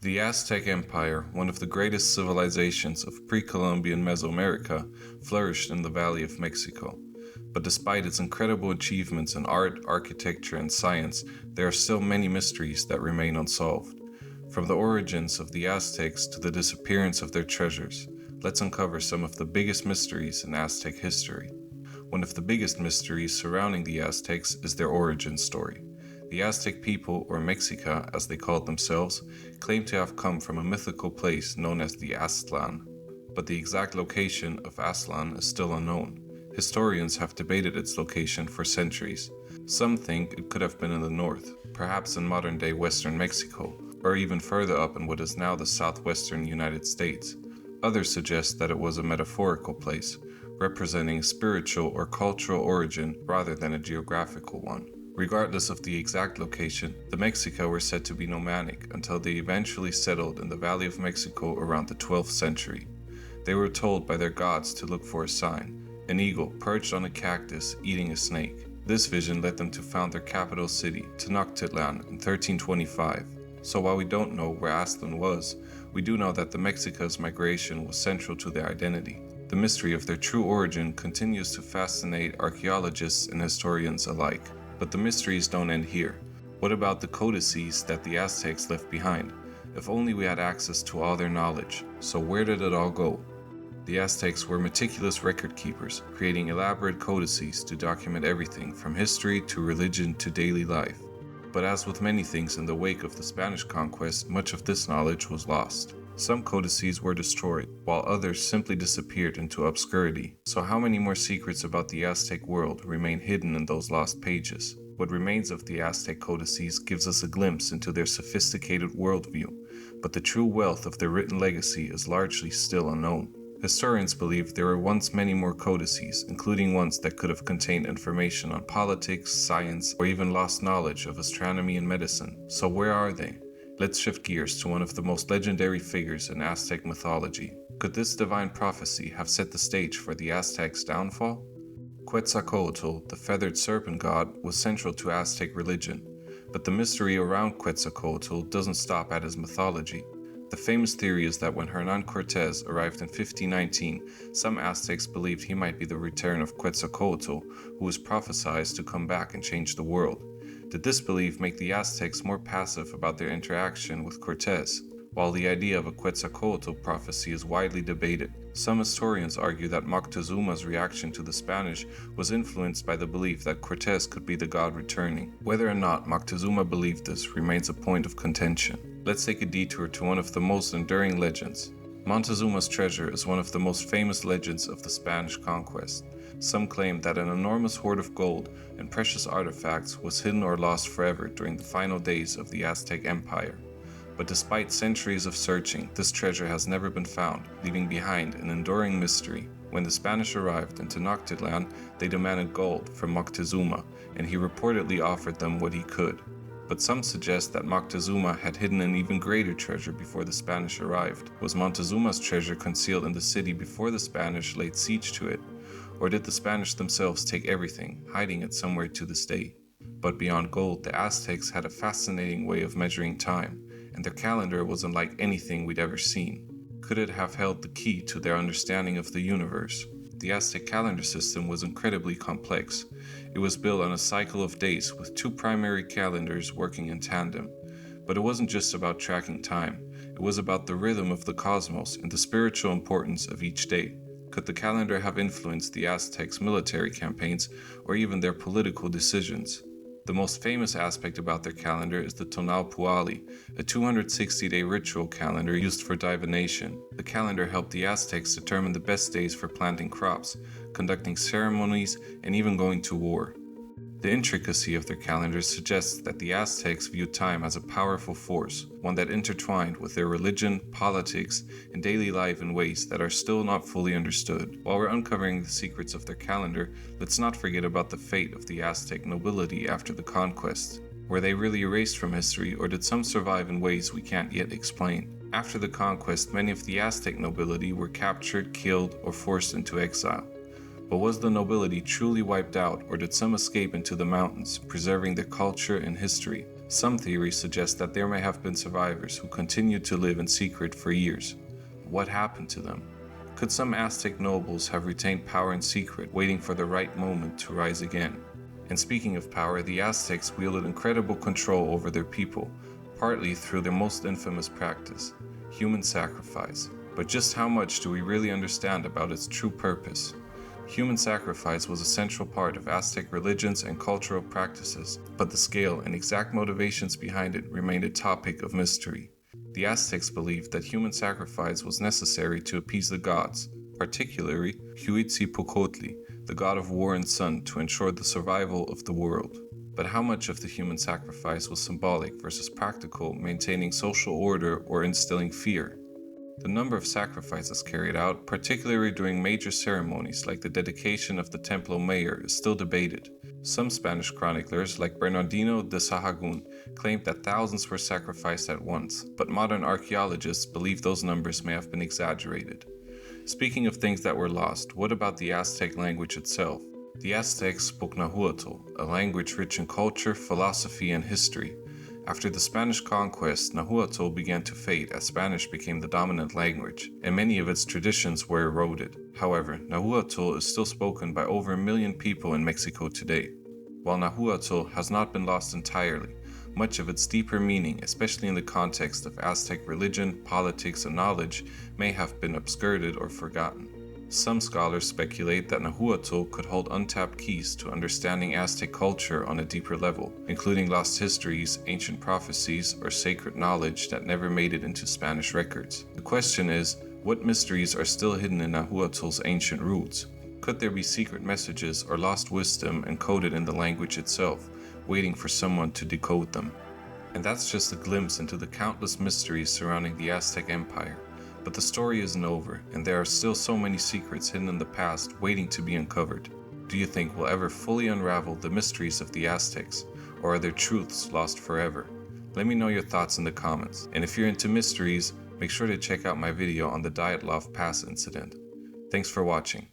The Aztec Empire, one of the greatest civilizations of pre-Columbian Mesoamerica, flourished in the Valley of Mexico. But despite its incredible achievements in art, architecture, and science, there are still many mysteries that remain unsolved. From the origins of the Aztecs to the disappearance of their treasures, let's uncover some of the biggest mysteries in Aztec history. One of the biggest mysteries surrounding the Aztecs is their origin story. The Aztec people, or Mexica as they called themselves, claim to have come from a mythical place known as the Aztlan, but the exact location of Aztlan is still unknown. Historians have debated its location for centuries. Some think it could have been in the north, perhaps in modern-day western Mexico, or even further up in what is now the southwestern United States. Others suggest that it was a metaphorical place, representing a spiritual or cultural origin rather than a geographical one. Regardless of the exact location, the Mexica were said to be nomadic until they eventually settled in the Valley of Mexico around the 12th century. They were told by their gods to look for a sign, an eagle perched on a cactus eating a snake. This vision led them to found their capital city, Tenochtitlan, in 1325. So while we don't know where Aztlan was, we do know that the Mexica's migration was central to their identity. The mystery of their true origin continues to fascinate archaeologists and historians alike. But the mysteries don't end here. What about the codices that the Aztecs left behind? If only we had access to all their knowledge. So where did it all go? The Aztecs were meticulous record keepers, creating elaborate codices to document everything from history to religion to daily life. But as with many things in the wake of the Spanish conquest, much of this knowledge was lost. Some codices were destroyed, while others simply disappeared into obscurity. So how many more secrets about the Aztec world remain hidden in those lost pages? What remains of the Aztec codices gives us a glimpse into their sophisticated worldview, but the true wealth of their written legacy is largely still unknown. Historians believe there were once many more codices, including ones that could have contained information on politics, science, or even lost knowledge of astronomy and medicine. So where are they? Let's shift gears to one of the most legendary figures in Aztec mythology. Could this divine prophecy have set the stage for the Aztecs' downfall? Quetzalcoatl, the feathered serpent god, was central to Aztec religion, but the mystery around Quetzalcoatl doesn't stop at his mythology. The famous theory is that when Hernan Cortez arrived in 1519, some Aztecs believed he might be the return of Quetzalcoatl, who was prophesied to come back and change the world. Did this belief make the Aztecs more passive about their interaction with Cortez? While the idea of a Quetzalcoatl prophecy is widely debated, some historians argue that Moctezuma's reaction to the Spanish was influenced by the belief that Cortez could be the god returning. Whether or not Moctezuma believed this remains a point of contention. Let's take a detour to one of the most enduring legends. Montezuma's treasure is one of the most famous legends of the Spanish conquest. Some claim that an enormous hoard of gold and precious artifacts was hidden or lost forever during the final days of the Aztec Empire. But despite centuries of searching, this treasure has never been found, leaving behind an enduring mystery. When the Spanish arrived in Tenochtitlan, they demanded gold from Moctezuma, and he reportedly offered them what he could. But some suggest that Moctezuma had hidden an even greater treasure before the Spanish arrived. Was Montezuma's treasure concealed in the city before the Spanish laid siege to it? Or did the Spanish themselves take everything, hiding it somewhere to this day? But beyond gold, the Aztecs had a fascinating way of measuring time, and their calendar was unlike anything we'd ever seen. Could it have held the key to their understanding of the universe? The Aztec calendar system was incredibly complex. It was built on a cycle of days with two primary calendars working in tandem. But it wasn't just about tracking time. It was about the rhythm of the cosmos and the spiritual importance of each day. Could the calendar have influenced the Aztecs' military campaigns or even their political decisions? The most famous aspect about their calendar is the Tonalpuali, a 260-day ritual calendar used for divination. The calendar helped the Aztecs determine the best days for planting crops, conducting ceremonies, and even going to war. The intricacy of their calendars suggests that the Aztecs viewed time as a powerful force, one that intertwined with their religion, politics, and daily life in ways that are still not fully understood. While we're uncovering the secrets of their calendar, let's not forget about the fate of the Aztec nobility after the conquest. Were they really erased from history, or did some survive in ways we can't yet explain? After the conquest, many of the Aztec nobility were captured, killed, or forced into exile. But was the nobility truly wiped out, or did some escape into the mountains, preserving their culture and history? Some theories suggest that there may have been survivors who continued to live in secret for years. What happened to them? Could some Aztec nobles have retained power in secret, waiting for the right moment to rise again? And speaking of power, the Aztecs wielded incredible control over their people, partly through their most infamous practice, human sacrifice. But just how much do we really understand about its true purpose? Human sacrifice was a central part of Aztec religions and cultural practices, but the scale and exact motivations behind it remained a topic of mystery. The Aztecs believed that human sacrifice was necessary to appease the gods, particularly Quetzalcoatl, the god of war and sun, to ensure the survival of the world. But how much of the human sacrifice was symbolic versus practical, maintaining social order or instilling fear? The number of sacrifices carried out, particularly during major ceremonies like the dedication of the Templo Mayor, is still debated. Some Spanish chroniclers, like Bernardino de Sahagún, claimed that thousands were sacrificed at once, but modern archaeologists believe those numbers may have been exaggerated. Speaking of things that were lost, what about the Aztec language itself? The Aztecs spoke Nahuatl, a language rich in culture, philosophy, and history. After the Spanish conquest, Nahuatl began to fade as Spanish became the dominant language, and many of its traditions were eroded. However, Nahuatl is still spoken by over 1 million people in Mexico today. While Nahuatl has not been lost entirely, much of its deeper meaning, especially in the context of Aztec religion, politics, and knowledge, may have been obscured or forgotten. Some scholars speculate that Nahuatl could hold untapped keys to understanding Aztec culture on a deeper level, including lost histories, ancient prophecies, or sacred knowledge that never made it into Spanish records. The question is, what mysteries are still hidden in Nahuatl's ancient roots? Could there be secret messages or lost wisdom encoded in the language itself, waiting for someone to decode them? And that's just a glimpse into the countless mysteries surrounding the Aztec Empire. But the story isn't over, and there are still so many secrets hidden in the past waiting to be uncovered. Do you think we'll ever fully unravel the mysteries of the Aztecs, or are their truths lost forever? Let me know your thoughts in the comments, and if you're into mysteries, make sure to check out my video on the Dyatlov Pass incident. Thanks for watching.